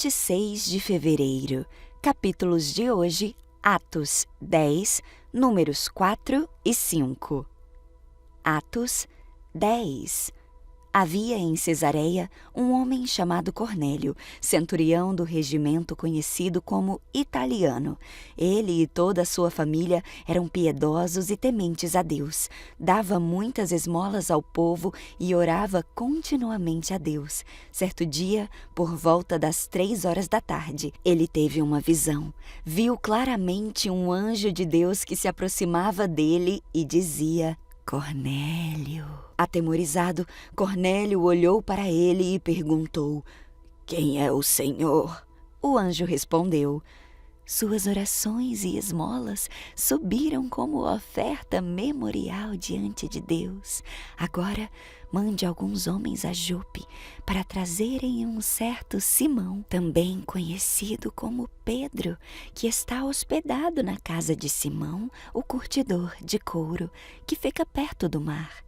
26 de fevereiro. Capítulos de hoje, Atos 10, números 4 e 5. Atos 10. Havia em Cesareia um homem chamado Cornélio, centurião do regimento conhecido como Italiano. Ele e toda a sua família eram piedosos e tementes a Deus. Dava muitas esmolas ao povo e orava continuamente a Deus. Certo dia, por volta das 3 horas da tarde, ele teve uma visão. Viu claramente um anjo de Deus que se aproximava dele e dizia: Cornélio. Atemorizado, Cornélio olhou para ele e perguntou: Quem é o Senhor? O anjo respondeu: Suas orações e esmolas subiram como oferta memorial diante de Deus. Agora mande alguns homens a Jope para trazerem um certo Simão, também conhecido como Pedro, que está hospedado na casa de Simão, o curtidor de couro, que fica perto do mar.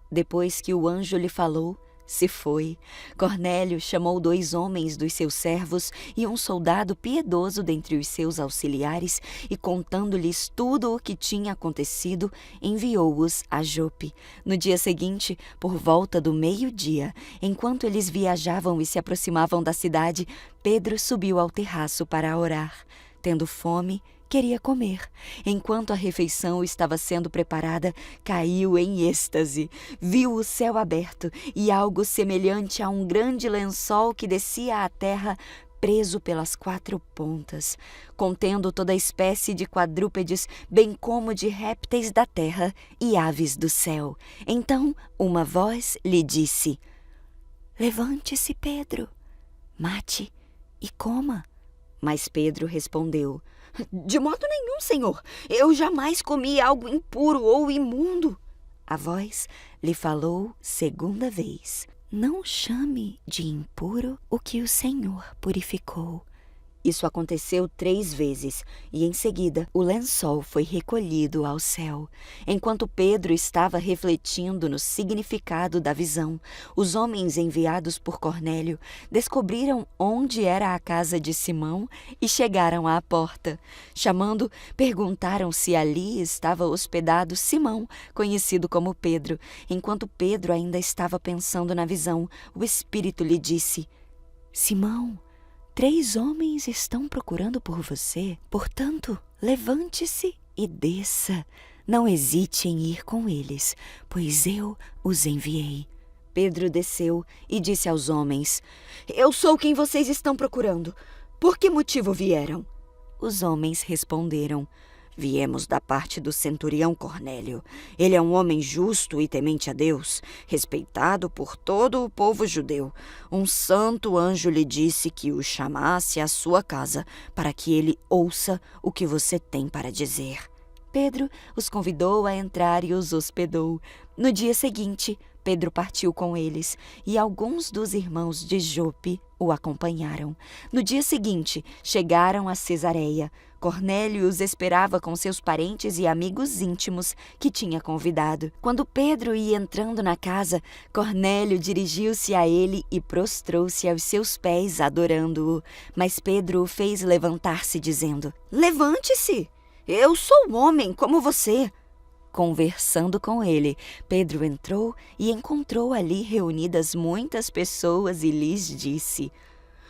Depois que o anjo lhe falou, se foi. Cornélio chamou 2 homens dos seus servos e um soldado piedoso dentre os seus auxiliares e, contando-lhes tudo o que tinha acontecido, enviou-os a Jope. No dia seguinte, por volta do meio-dia, enquanto eles viajavam e se aproximavam da cidade, Pedro subiu ao terraço para orar. Tendo fome, queria comer. Enquanto a refeição estava sendo preparada, caiu em êxtase. Viu o céu aberto e algo semelhante a um grande lençol que descia à terra, preso pelas 4 pontas, contendo toda espécie de quadrúpedes, bem como de répteis da terra e aves do céu. Então uma voz lhe disse: Levante-se, Pedro, mate e coma. Mas Pedro respondeu: De modo nenhum, Senhor. Eu jamais comi algo impuro ou imundo. A voz lhe falou segunda vez: Não chame de impuro o que o Senhor purificou. Isso aconteceu 3 vezes, e em seguida o lençol foi recolhido ao céu. Enquanto Pedro estava refletindo no significado da visão, os homens enviados por Cornélio descobriram onde era a casa de Simão e chegaram à porta. Chamando, perguntaram se ali estava hospedado Simão, conhecido como Pedro. Enquanto Pedro ainda estava pensando na visão, o Espírito lhe disse: Simão, 3 homens estão procurando por você. Portanto, levante-se e desça. Não hesite em ir com eles, pois eu os enviei. Pedro desceu e disse aos homens: Eu sou quem vocês estão procurando. Por que motivo vieram? Os homens responderam: Viemos da parte do centurião Cornélio. Ele é um homem justo e temente a Deus, respeitado por todo o povo judeu. Um santo anjo lhe disse que o chamasse à sua casa para que ele ouça o que você tem para dizer. Pedro os convidou a entrar e os hospedou. No dia seguinte, Pedro partiu com eles, e alguns dos irmãos de Jope o acompanharam. No dia seguinte, chegaram a Cesareia. Cornélio os esperava com seus parentes e amigos íntimos que tinha convidado. Quando Pedro ia entrando na casa, Cornélio dirigiu-se a ele e prostrou-se aos seus pés, adorando-o. Mas Pedro o fez levantar-se, dizendo: Levante-se! Eu sou homem como você. Conversando com ele, Pedro entrou e encontrou ali reunidas muitas pessoas e lhes disse: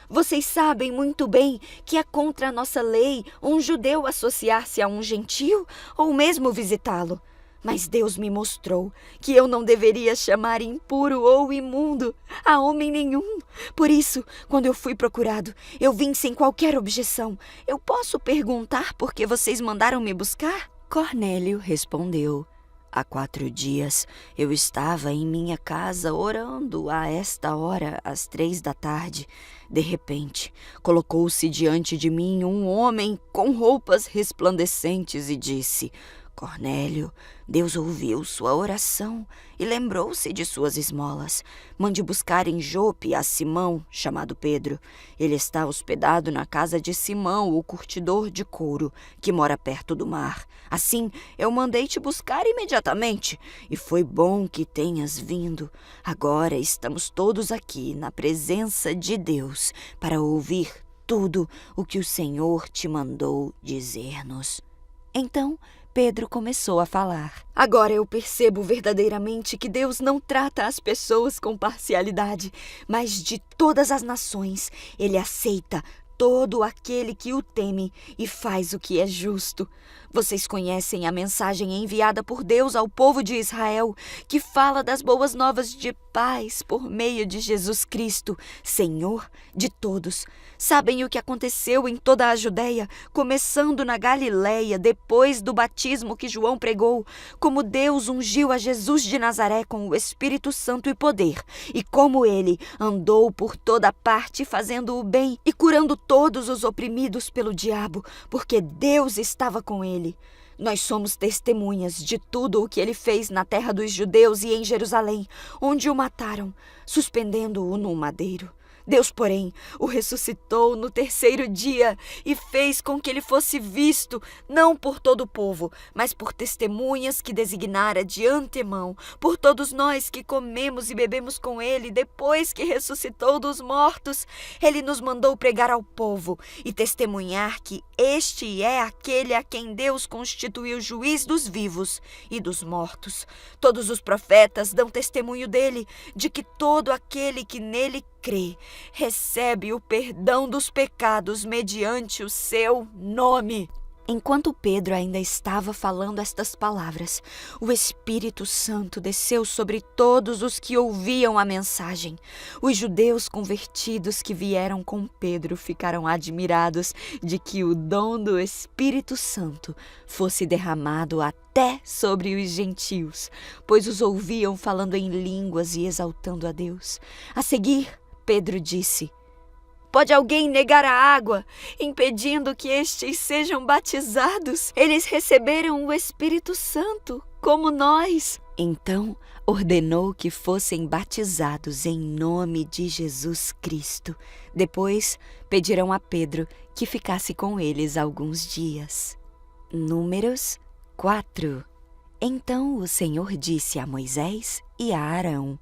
Vocês sabem muito bem que é contra a nossa lei um judeu associar-se a um gentio ou mesmo visitá-lo. Mas Deus me mostrou que eu não deveria chamar impuro ou imundo a homem nenhum. Por isso, quando eu fui procurado, eu vim sem qualquer objeção. Eu posso perguntar por que vocês mandaram me buscar? Cornélio respondeu: Há 4 dias eu estava em minha casa orando a esta hora, às 3 da tarde. De repente, colocou-se diante de mim um homem com roupas resplandecentes e disse: Cornélio, Deus ouviu sua oração e lembrou-se de suas esmolas. Mande buscar em Jope a Simão, chamado Pedro. Ele está hospedado na casa de Simão, o curtidor de couro, que mora perto do mar. Assim, eu mandei te buscar imediatamente, e foi bom que tenhas vindo. Agora estamos todos aqui na presença de Deus para ouvir tudo o que o Senhor te mandou dizer-nos." Então Pedro começou a falar: "Agora eu percebo verdadeiramente que Deus não trata as pessoas com parcialidade, mas de todas as nações Ele aceita todo aquele que o teme e faz o que é justo. Vocês conhecem a mensagem enviada por Deus ao povo de Israel, que fala das boas novas de paz por meio de Jesus Cristo, Senhor de todos. Sabem o que aconteceu em toda a Judéia, começando na Galiléia, depois do batismo que João pregou, como Deus ungiu a Jesus de Nazaré com o Espírito Santo e poder, e como ele andou por toda parte fazendo o bem e curando todos os oprimidos pelo diabo, porque Deus estava com ele. Nós somos testemunhas de tudo o que ele fez na terra dos judeus e em Jerusalém, onde o mataram, suspendendo-o num madeiro. Deus, porém, o ressuscitou no terceiro dia e fez com que ele fosse visto, não por todo o povo, mas por testemunhas que designara de antemão, por todos nós que comemos e bebemos com ele depois que ressuscitou dos mortos. Ele nos mandou pregar ao povo e testemunhar que este é aquele a quem Deus constituiu juiz dos vivos e dos mortos. Todos os profetas dão testemunho dele, de que todo aquele que nele crê recebe o perdão dos pecados mediante o seu nome." Enquanto Pedro ainda estava falando estas palavras, o Espírito Santo desceu sobre todos os que ouviam a mensagem. Os judeus convertidos que vieram com Pedro ficaram admirados de que o dom do Espírito Santo fosse derramado até sobre os gentios, pois os ouviam falando em línguas e exaltando a Deus. A seguir, Pedro disse: "Pode alguém negar a água, impedindo que estes sejam batizados? Eles receberam o Espírito Santo, como nós." Então ordenou que fossem batizados em nome de Jesus Cristo. Depois pediram a Pedro que ficasse com eles alguns dias. Números 4. Então o Senhor disse a Moisés e a Arão: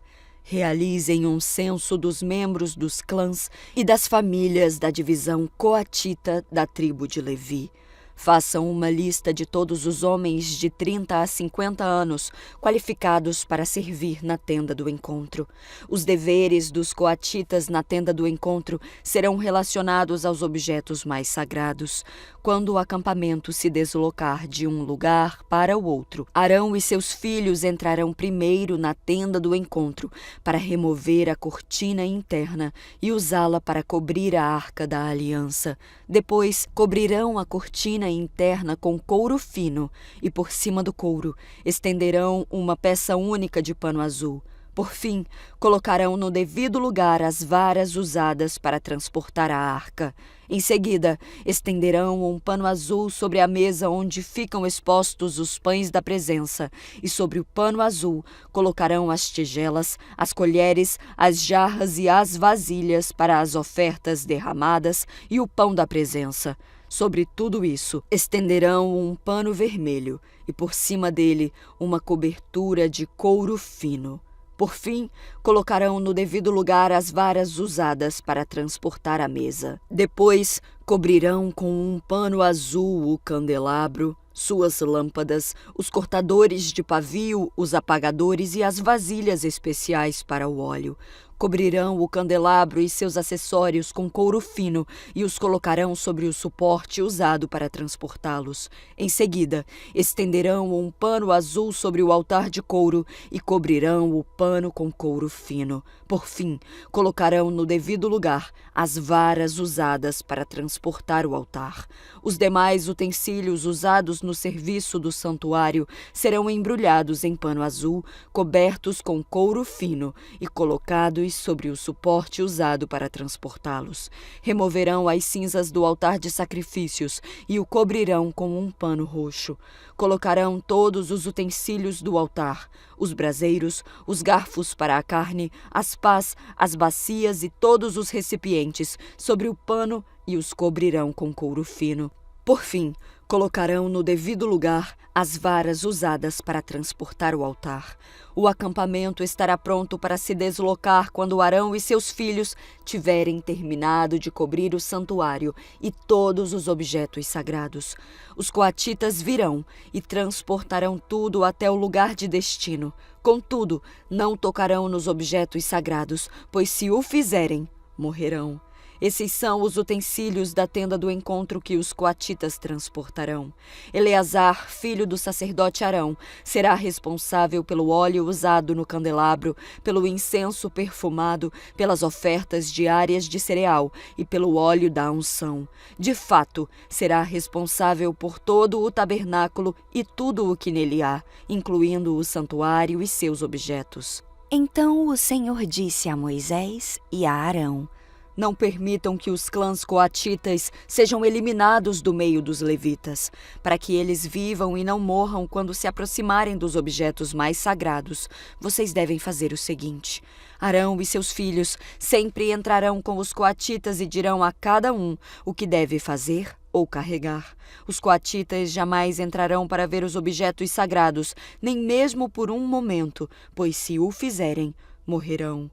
"Realizem um censo dos membros dos clãs e das famílias da divisão coatita da tribo de Levi. Façam uma lista de todos os homens de 30 a 50 anos qualificados para servir na tenda do encontro. Os deveres dos coatitas na tenda do encontro serão relacionados aos objetos mais sagrados. Quando o acampamento se deslocar de um lugar para o outro, Arão e seus filhos entrarão primeiro na tenda do encontro para remover a cortina interna e usá-la para cobrir a arca da aliança. Depois, cobrirão a cortina interna com couro fino e, por cima do couro, estenderão uma peça única de pano azul. Por fim, colocarão no devido lugar as varas usadas para transportar a arca. Em seguida, estenderão um pano azul sobre a mesa onde ficam expostos os pães da presença, e sobre o pano azul colocarão as tigelas, as colheres, as jarras e as vasilhas para as ofertas derramadas e o pão da presença. Sobre tudo isso, estenderão um pano vermelho e por cima dele uma cobertura de couro fino. Por fim, colocarão no devido lugar as varas usadas para transportar a mesa. Depois, cobrirão com um pano azul o candelabro, suas lâmpadas, os cortadores de pavio, os apagadores e as vasilhas especiais para o óleo. Cobrirão o candelabro e seus acessórios com couro fino e os colocarão sobre o suporte usado para transportá-los. Em seguida, estenderão um pano azul sobre o altar de couro e cobrirão o pano com couro fino. Por fim, colocarão no devido lugar as varas usadas para transportar o altar. Os demais utensílios usados no serviço do santuário serão embrulhados em pano azul, cobertos com couro fino e colocados sobre o suporte usado para transportá-los. Removerão as cinzas do altar de sacrifícios e o cobrirão com um pano roxo. Colocarão todos os utensílios do altar, os braseiros, os garfos para a carne, as pás, as bacias e todos os recipientes sobre o pano e os cobrirão com couro fino. Por fim, Colocarão no devido lugar as varas usadas para transportar o altar. O acampamento estará pronto para se deslocar quando Arão e seus filhos tiverem terminado de cobrir o santuário e todos os objetos sagrados. Os coatitas virão e transportarão tudo até o lugar de destino. Contudo, não tocarão nos objetos sagrados, pois se o fizerem, morrerão. Esses são os utensílios da tenda do encontro que os coatitas transportarão. Eleazar, filho do sacerdote Arão, será responsável pelo óleo usado no candelabro, pelo incenso perfumado, pelas ofertas diárias de cereal e pelo óleo da unção. De fato, será responsável por todo o tabernáculo e tudo o que nele há, incluindo o santuário e seus objetos. Então o Senhor disse a Moisés e a Arão: Não permitam que os clãs coatitas sejam eliminados do meio dos levitas, para que eles vivam e não morram quando se aproximarem dos objetos mais sagrados. Vocês devem fazer o seguinte: Arão e seus filhos sempre entrarão com os coatitas e dirão a cada um o que deve fazer ou carregar. Os coatitas jamais entrarão para ver os objetos sagrados, nem mesmo por um momento, pois se o fizerem, morrerão.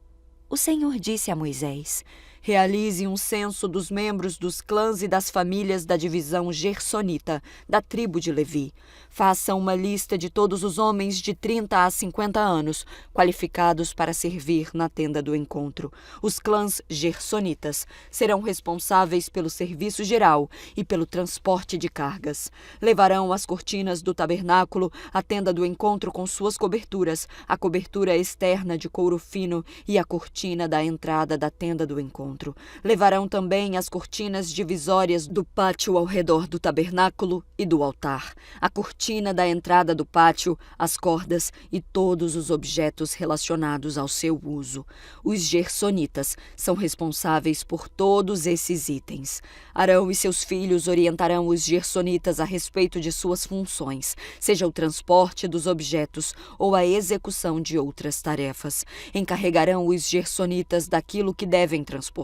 O Senhor disse a Moisés: Realize um censo dos membros dos clãs e das famílias da divisão gersonita, da tribo de Levi. Faça uma lista de todos os homens de 30 a 50 anos, qualificados para servir na tenda do encontro. Os clãs gersonitas serão responsáveis pelo serviço geral e pelo transporte de cargas. Levarão as cortinas do tabernáculo, a tenda do encontro com suas coberturas, a cobertura externa de couro fino e a cortina da entrada da tenda do encontro. Levarão também as cortinas divisórias do pátio ao redor do tabernáculo e do altar, a cortina da entrada do pátio, as cordas e todos os objetos relacionados ao seu uso. Os gersonitas são responsáveis por todos esses itens. Arão e seus filhos orientarão os gersonitas a respeito de suas funções, seja o transporte dos objetos ou a execução de outras tarefas. Encarregarão os gersonitas daquilo que devem transportar.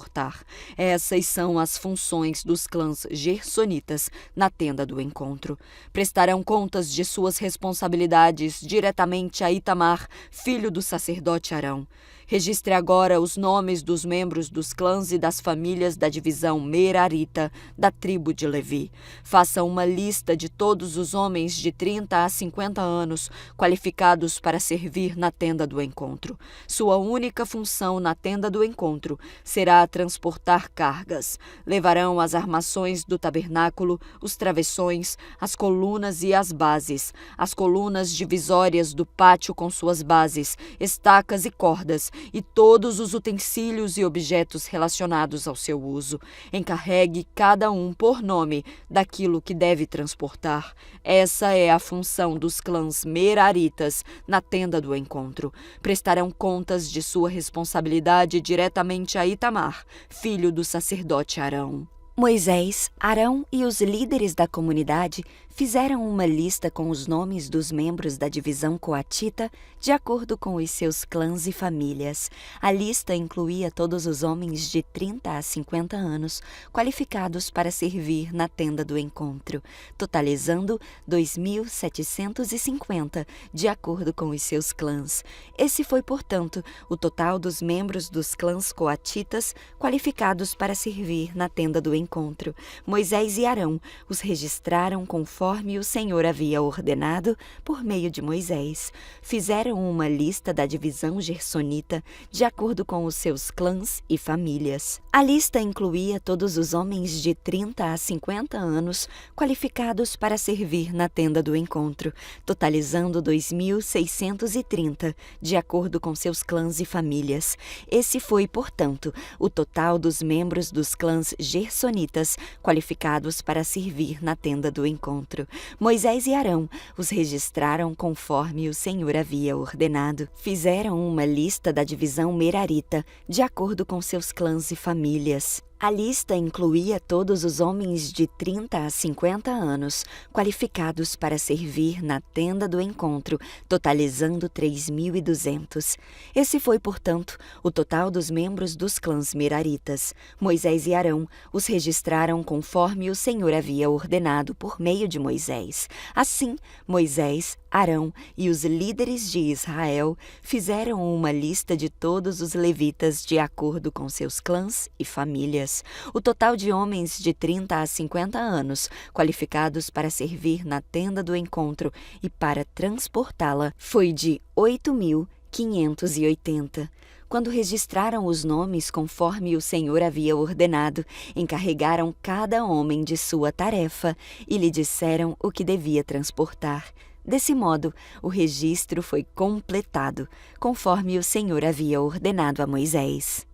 Essas são as funções dos clãs gersonitas na tenda do encontro. Prestarão contas de suas responsabilidades diretamente a Itamar, filho do sacerdote Arão. Registre agora os nomes dos membros dos clãs e das famílias da divisão Merarita, da tribo de Levi. Faça uma lista de todos os homens de 30 a 50 anos qualificados para servir na tenda do encontro. Sua única função na tenda do encontro será transportar cargas. Levarão as armações do tabernáculo, os travessões, as colunas e as bases, as colunas divisórias do pátio com suas bases, estacas e cordas, e todos os utensílios e objetos relacionados ao seu uso. Encarregue cada um por nome daquilo que deve transportar. Essa é a função dos clãs meraritas na tenda do encontro. Prestarão contas de sua responsabilidade diretamente a Itamar, filho do sacerdote Arão. Moisés, Arão e os líderes da comunidade fizeram uma lista com os nomes dos membros da divisão coatita de acordo com os seus clãs e famílias. A lista incluía todos os homens de 30 a 50 anos qualificados para servir na tenda do encontro, totalizando 2.750 de acordo com os seus clãs. Esse foi, portanto, o total dos membros dos clãs coatitas qualificados para servir na tenda do encontro. Moisés e Arão os registraram conforme o Senhor havia ordenado por meio de Moisés. Fizeram uma lista da divisão gersonita de acordo com os seus clãs e famílias. A lista incluía todos os homens de 30 a 50 anos qualificados para servir na tenda do encontro, totalizando 2.630 de acordo com seus clãs e famílias. Esse foi, portanto, o total dos membros dos clãs gersonitas qualificados para servir na tenda do encontro. Moisés e Arão os registraram conforme o Senhor havia ordenado. Fizeram uma lista da divisão merarita, de acordo com seus clãs e famílias. A lista incluía todos os homens de 30 a 50 anos, qualificados para servir na tenda do encontro, totalizando 3.200. Esse foi, portanto, o total dos membros dos clãs Meraritas. Moisés e Arão os registraram conforme o Senhor havia ordenado por meio de Moisés. Assim, Moisés, Arão e os líderes de Israel fizeram uma lista de todos os levitas de acordo com seus clãs e famílias. O total de homens de 30 a 50 anos, qualificados para servir na tenda do encontro e para transportá-la, foi de 8.580. Quando registraram os nomes conforme o Senhor havia ordenado, encarregaram cada homem de sua tarefa e lhe disseram o que devia transportar. Desse modo, o registro foi completado, conforme o Senhor havia ordenado a Moisés.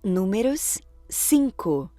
Números 5.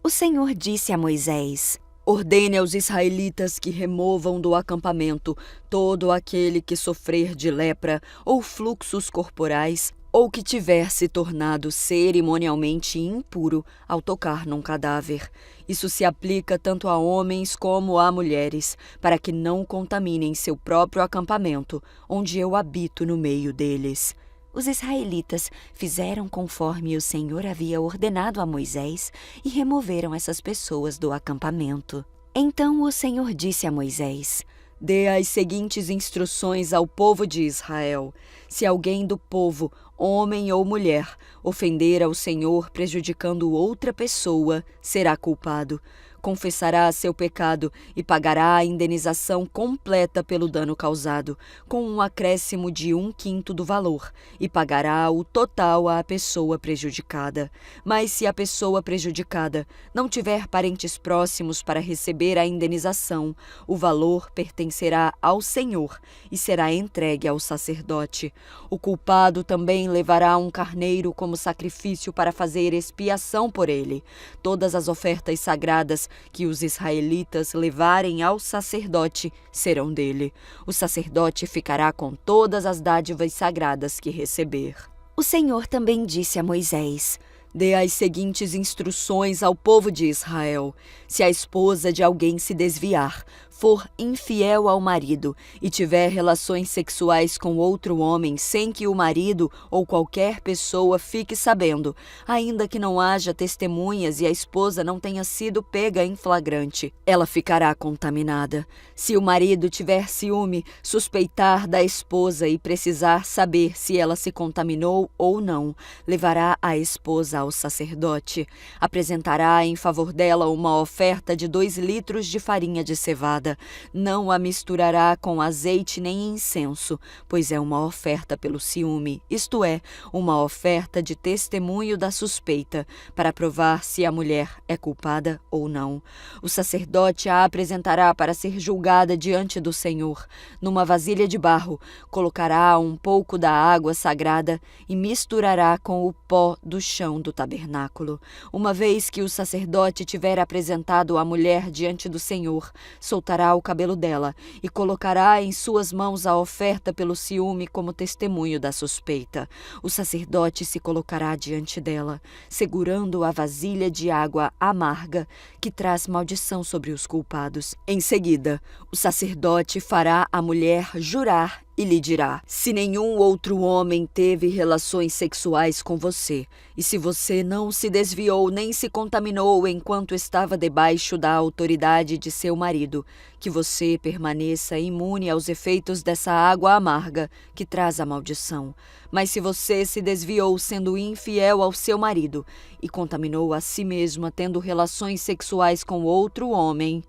O Senhor disse a Moisés: ordene aos israelitas que removam do acampamento todo aquele que sofrer de lepra ou fluxos corporais ou que tiver se tornado cerimonialmente impuro ao tocar num cadáver. Isso se aplica tanto a homens como a mulheres, para que não contaminem seu próprio acampamento, onde eu habito no meio deles. Os israelitas fizeram conforme o Senhor havia ordenado a Moisés e removeram essas pessoas do acampamento. Então o Senhor disse a Moisés: dê as seguintes instruções ao povo de Israel. Se alguém do povo, homem ou mulher, ofender ao Senhor prejudicando outra pessoa, será culpado. Confessará seu pecado e pagará a indenização completa pelo dano causado, com um acréscimo de 1/5 do valor, e pagará o total à pessoa prejudicada. Mas se a pessoa prejudicada não tiver parentes próximos para receber a indenização, o valor pertencerá ao Senhor e será entregue ao sacerdote. O culpado também levará um carneiro como sacrifício para fazer expiação por ele. Todas as ofertas sagradas que os israelitas levarem ao sacerdote serão dele. O sacerdote ficará com todas as dádivas sagradas que receber. O Senhor também disse a Moisés: dê as seguintes instruções ao povo de Israel. Se a esposa de alguém se desviar, for infiel ao marido e tiver relações sexuais com outro homem sem que o marido ou qualquer pessoa fique sabendo, ainda que não haja testemunhas e a esposa não tenha sido pega em flagrante, ela ficará contaminada. Se o marido tiver ciúme, suspeitar da esposa e precisar saber se ela se contaminou ou não, levará a esposa ao sacerdote. Apresentará em favor dela uma oferta de 2 litros de farinha de cevada. Não a misturará com azeite nem incenso, pois é uma oferta pelo ciúme, isto é, uma oferta de testemunho da suspeita, para provar se a mulher é culpada ou não. O sacerdote a apresentará para ser julgada diante do Senhor. Numa vasilha de barro, colocará um pouco da água sagrada e misturará com o pó do chão do tabernáculo. Uma vez que o sacerdote tiver apresentado a mulher diante do Senhor, soltará o cabelo dela e colocará em suas mãos a oferta pelo ciúme como testemunho da suspeita. O sacerdote se colocará diante dela, segurando a vasilha de água amarga que traz maldição sobre os culpados. Em seguida, o sacerdote fará a mulher jurar e lhe dirá: se nenhum outro homem teve relações sexuais com você, e se você não se desviou nem se contaminou enquanto estava debaixo da autoridade de seu marido, que você permaneça imune aos efeitos dessa água amarga que traz a maldição. Mas se você se desviou sendo infiel ao seu marido e contaminou a si mesma tendo relações sexuais com outro homem,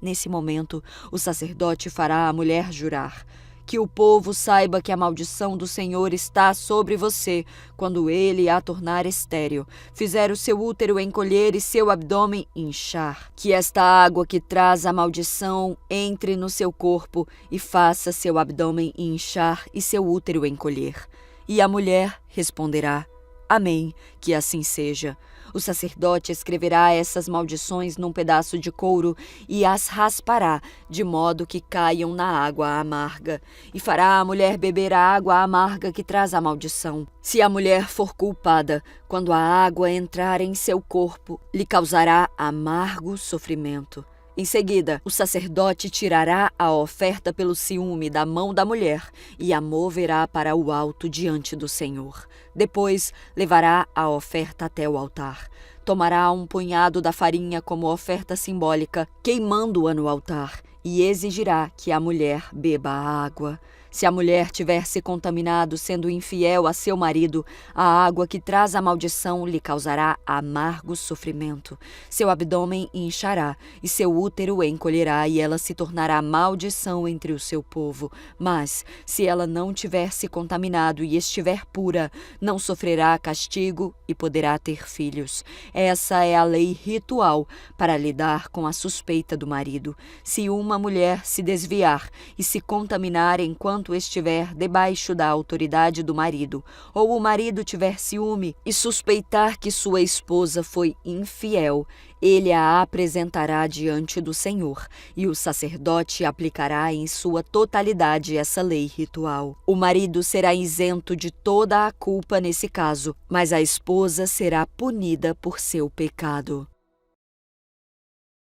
nesse momento o sacerdote fará a mulher jurar: que o povo saiba que a maldição do Senhor está sobre você, quando ele a tornar estéril, fizer o seu útero encolher e seu abdômen inchar. Que esta água que traz a maldição entre no seu corpo e faça seu abdômen inchar e seu útero encolher. E a mulher responderá: amém, que assim seja. O sacerdote escreverá essas maldições num pedaço de couro e as raspará, de modo que caiam na água amarga. E fará a mulher beber a água amarga que traz a maldição. Se a mulher for culpada, quando a água entrar em seu corpo, lhe causará amargo sofrimento. Em seguida, o sacerdote tirará a oferta pelo ciúme da mão da mulher e a moverá para o alto diante do Senhor. Depois, levará a oferta até o altar. Tomará um punhado da farinha como oferta simbólica, queimando-a no altar, e exigirá que a mulher beba a água. Se a mulher tiver se contaminado sendo infiel a seu marido, a água que traz a maldição lhe causará amargo sofrimento. Seu abdômen inchará e seu útero encolherá e ela se tornará maldição entre o seu povo. Mas, se ela não tiver se contaminado e estiver pura, não sofrerá castigo e poderá ter filhos. Essa é a lei ritual para lidar com a suspeita do marido. Se uma mulher se desviar e se contaminar enquanto estiver debaixo da autoridade do marido, ou o marido tiver ciúme e suspeitar que sua esposa foi infiel, ele a apresentará diante do Senhor, e o sacerdote aplicará em sua totalidade essa lei ritual. O marido será isento de toda a culpa nesse caso, mas a esposa será punida por seu pecado.